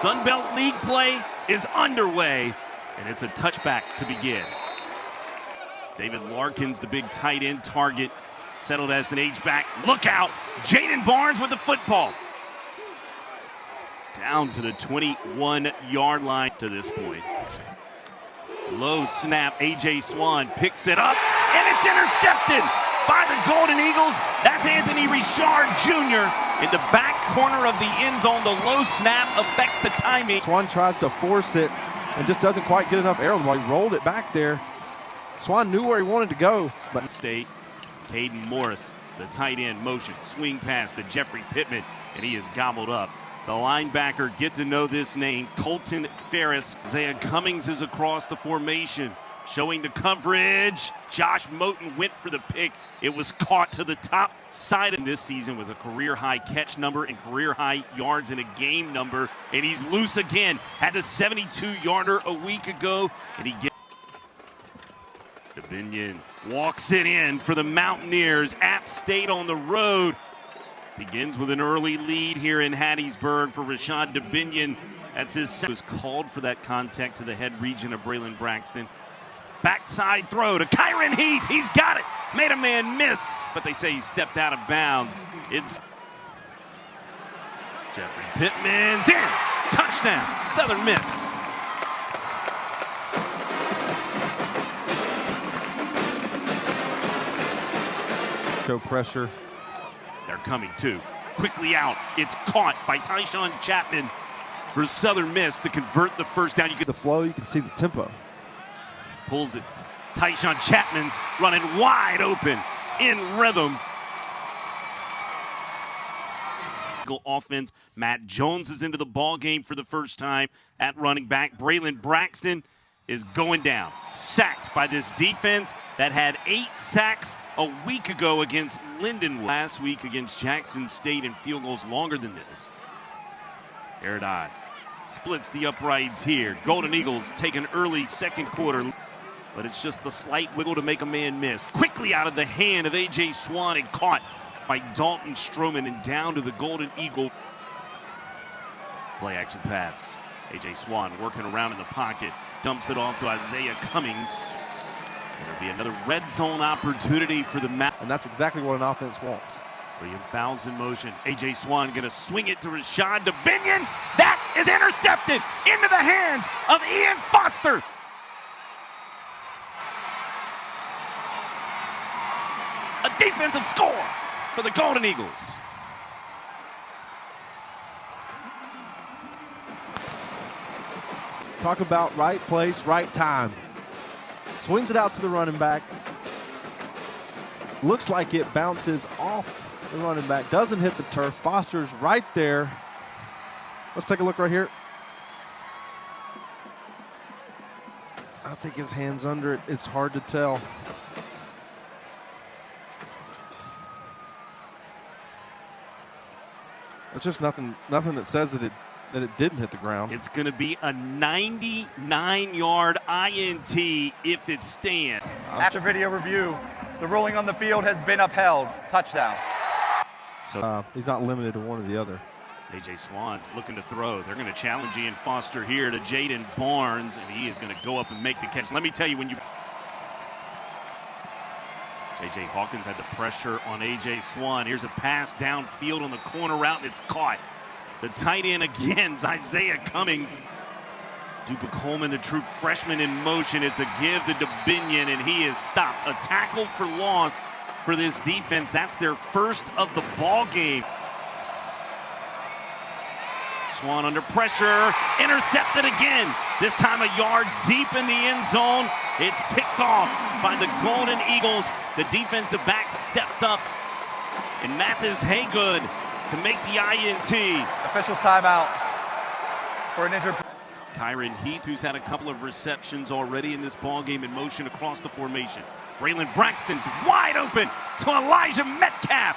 Sun Belt League play is underway, and it's a touchback to begin. David Larkins, the big tight end target, settled as an H-back. Look out! Jaden Barnes with the football. Down to the 21-yard line to this point. Low snap, A.J. Swan picks it up, and it's intercepted by the Golden Eagles. That's Anthony Richard Jr. in the back corner of the end zone. The low snap affect the timing. Swan tries to force it and just doesn't quite get enough air. He rolled it back there. Swan knew where he wanted to go, but State, Caden Morris, the tight end motion, swing pass to Jeffrey Pittman, and he is gobbled up. The linebacker, get to know this name, Colton Ferris. Isaiah Cummings is across the formation, showing the coverage. Josh Moten went for the pick. It was caught to the top side of this season with a career-high catch number and career-high yards in a game number. And he's loose again. Had the 72-yarder a week ago, and he gets. Dubinion walks it in for the Mountaineers. App State on the road. Begins with an early lead here in Hattiesburg for Rashad Dubinion. That's his second. Was called for that contact to the head region of Braylon Braxton. Backside throw to Kyron Heath. He's got it. Made a man miss, but they say he stepped out of bounds. It's Jeffrey Pittman's in. Touchdown. Southern Miss. show pressure. They're coming too. Quickly out. It's caught by Tyshawn Chapman for Southern Miss to convert the first down. You get The flow, you can see the tempo. Pulls it. Tyshawn Chapman's running wide open in rhythm. Offense. Matt Jones is into the ball game for the first time at running back. Braylon Braxton is going down. Sacked by this defense that had 8 sacks a week ago against Lindenwood. Last week against Jackson State in field goals longer than this. Aradon splits the uprights here. Golden Eagles take an early second quarter, but it's just the slight wiggle to make a man miss. Quickly out of the hand of A.J. Swan and caught by Dalton Stroman and down to the Golden Eagle. Play action pass. A.J. Swan working around in the pocket. Dumps it off to Isaiah Cummings. It'll be another red zone opportunity for the Mount. And that's exactly what an offense wants. William Fowles in motion. A.J. Swan going to swing it to Rashad Dubinion. That is intercepted into the hands of Ian Foster. A defensive score for the Golden Eagles. Talk about right place, right time. Swings it out to the running back. Looks like it bounces off the running back. Doesn't hit the turf. Foster's right there. Let's take a look right here. I think his hand's under it. It's hard to tell. There's just nothing that says that it didn't hit the ground. It's going to be a 99-yard INT if it stands. After video review, the ruling on the field has been upheld. Touchdown. So he's not limited to one or the other. A.J. Swan's looking to throw. They're going to challenge Ian Foster here to Jaden Barnes, and he is going to go up and make the catch. Let me tell you, when you... J.J. Hawkins had the pressure on A.J. Swan. Here's a pass downfield on the corner route, and it's caught. The tight end again is Isaiah Cummings. Dupa Coleman, the true freshman in motion. It's a give to Dubinion, and he is stopped. A tackle for loss for this defense. That's their first of the ball game. Swan under pressure, intercepted again. This time a yard deep in the end zone. It's picked off by the Golden Eagles. The defensive back stepped up, and Mathis Haygood to make the INT. Officials timeout for an injured. Kyron Heath, who's had a couple of receptions already in this ball game, in motion across the formation. Braylon Braxton's wide open to Elijah Metcalf.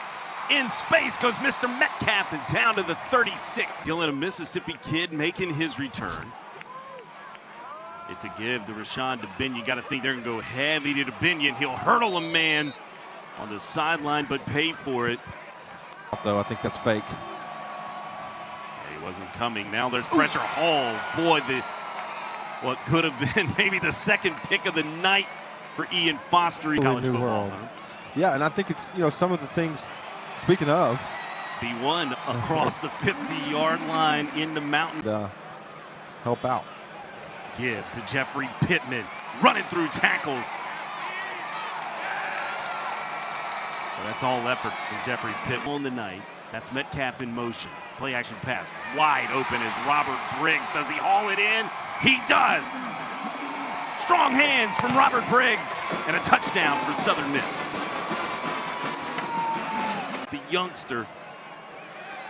In space goes Mr. Metcalf and down to the 36. Gillen, a Mississippi kid, making his return. It's a give to Rashad Dubinion. You got to think they're going to go heavy to Dubinion. He'll hurdle a man on the sideline, but pay for it. Though I think that's fake. He Wasn't coming. Now there's pressure. Oh, boy, what could have been maybe the second pick of the night for Ian Foster in college football. Huh? Yeah, and I think it's, some of the things, speaking of. B1 across the 50-yard line in the mountain. Help out. Give to Jeffrey Pittman, running through tackles. Well, that's all effort from Jeffrey Pittman on the night. That's Metcalf in motion. Play action pass. Wide open is Robert Briggs. Does he haul it in? He does. Strong hands from Robert Briggs. And a touchdown for Southern Miss. The youngster.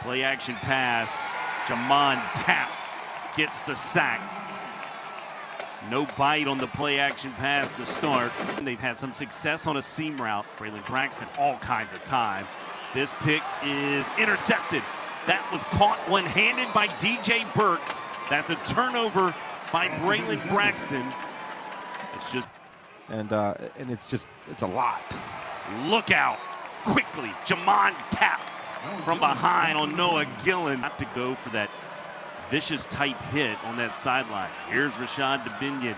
Play action pass. Jamon Tapp gets the sack. No bite on the play action pass to start. They've had some success on a seam route. Braylon Braxton, all kinds of time. This pick is intercepted. That was caught one-handed by DJ Burks. That's a turnover by Braylon Braxton. It's just. And it's a lot. Look out. Quickly, Jamon Tapp from behind on Noah Gillen. Not to go for that vicious type hit on that sideline. Here's Rashad Dubinion.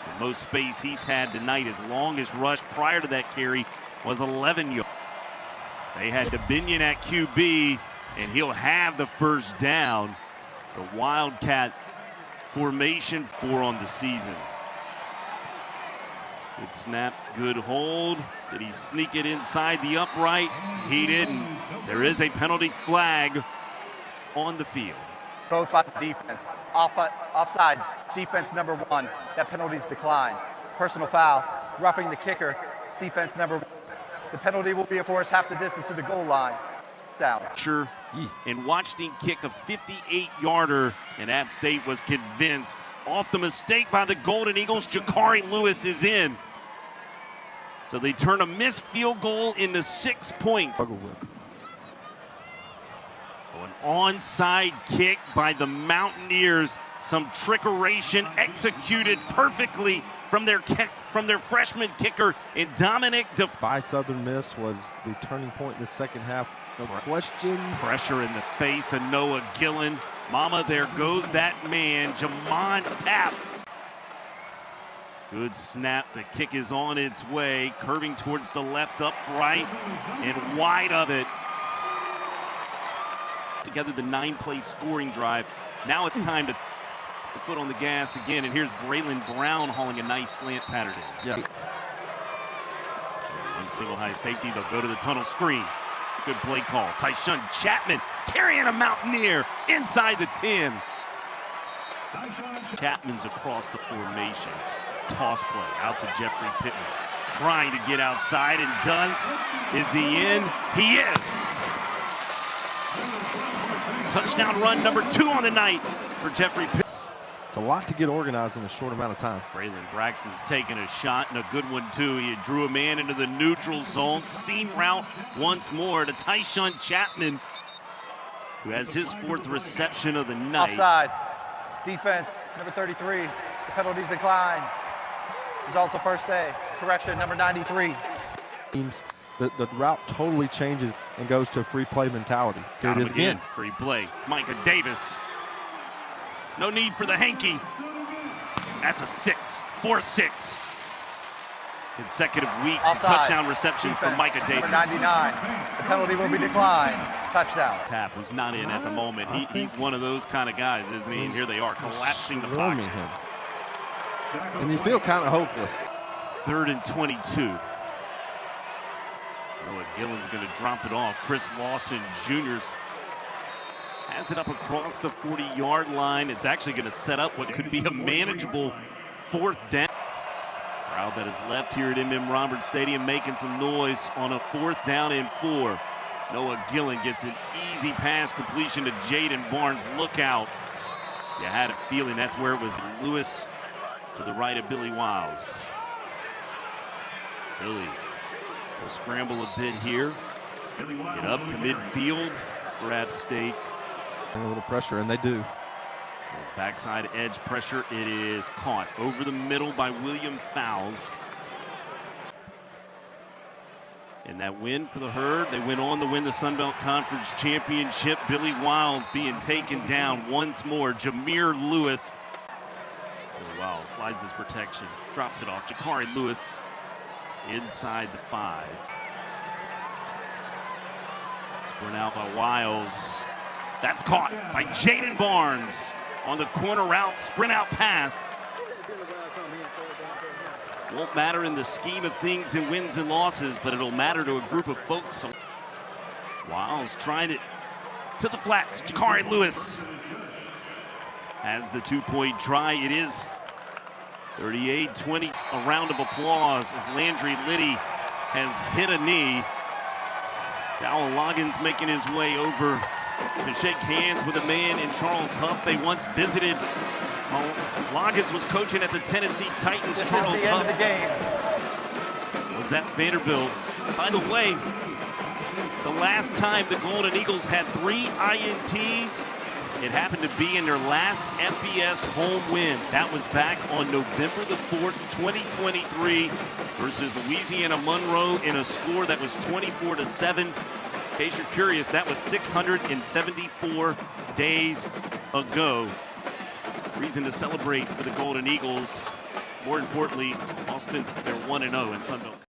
The most space he's had tonight. His longest rush prior to that carry was 11 yards. They had Dubinion at QB, and he'll have the first down. The Wildcat formation 4 on the season. Good snap, good hold. Did he sneak it inside the upright? He didn't. There is a penalty flag on the field. Both by defense. Offside, defense number 1. That penalty's declined. Personal foul, roughing the kicker, defense number 1. The penalty will be for us half the distance to the goal line. Down. Sure. And watched him kick a 58-yarder, and App State was convinced. Off the mistake by the Golden Eagles, Jakari Lewis is in. So they turn a missed field goal into 6 points. So an onside kick by the Mountaineers. Some trickeration executed perfectly from their freshman kicker in Dominic By Southern Miss was the turning point in the second half. No question. Pressure in the face of Noah Gillen. Mama, there goes that man, Jamon Tapp. Good snap. The kick is on its way, curving towards the left upright and wide of it. Together the 9-play scoring drive. Now it's time to put the foot on the gas again, and here's Braylon Brown hauling a nice slant pattern in. Yeah. One single high safety, they'll go to the tunnel screen. Good play call. Tyshun Chapman carrying a Mountaineer inside the 10. Chapman's across the formation. Toss play out to Jeffrey Pittman. Trying to get outside and does. Is he in? He is. Touchdown run number 2 on the night for Jeffrey Pittman. It's a lot to get organized in a short amount of time. Braylon Braxton's taking a shot, and a good one too. He drew a man into the neutral zone. Seam route once more to Tyshun Chapman, who has his 4th reception of the night. Offside. Defense, number 33. The penalties decline. Results of first day. Correction, number 93. Teams, the route totally changes and goes to a free play mentality. Here it is again. Free play. Micah Davis. No need for the hanky. That's a 6. 4-6. Consecutive weeks of touchdown receptions from Micah Davis. Number 99. The penalty will be declined. Touchdown. Tapp, who's not in at the moment. He's one of those kind of guys, isn't he? And here they are collapsing the pocket. Him. And you feel kind of hopeless. 3rd and 22. Noah Gillen's going to drop it off. Chris Lawson Jr. has it up across the 40-yard line. It's actually going to set up what could be a manageable 4th down. Crowd that is left here at M.M. Roberts Stadium making some noise on a 4th down and 4. Noah Gillen gets an easy pass completion to Jaden Barnes. Look out. You had a feeling that's where it was. Lewis to the right of Billy Wiles. Billy will scramble a bit here. Get up to midfield for App State. A little pressure, and they do. Backside edge pressure. It is caught over the middle by William Fowles. And that win for the Herd, they went on to win the Sun Belt Conference Championship. Billy Wiles being taken down once more. Jameer Lewis. Billy Wiles slides his protection, drops it off. Jakari Lewis inside the 5. Sprint out by Wiles. That's caught by Jaden Barnes on the corner route, sprint out pass. Won't matter in the scheme of things in wins and losses, but it'll matter to a group of folks. Wiles trying it to the flats. Jakari Lewis has the 2-point try. It is 38-20. A round of applause as Landry Liddy has hit a knee. Dowell Loggins making his way over to shake hands with a man in Charles Huff they once visited. Loggins was coaching at the Tennessee Titans. This Charles is the end Huff of the game. was at Vanderbilt. By the way, the last time the Golden Eagles had 3 INTs, it happened to be in their last FBS home win. That was back on November the 4th, 2023 versus Louisiana Monroe in a score that was 24-7. In case you're curious, that was 674 days ago. Reason to celebrate for the Golden Eagles. More importantly, Austin, they're 1-0 in Sun Belt.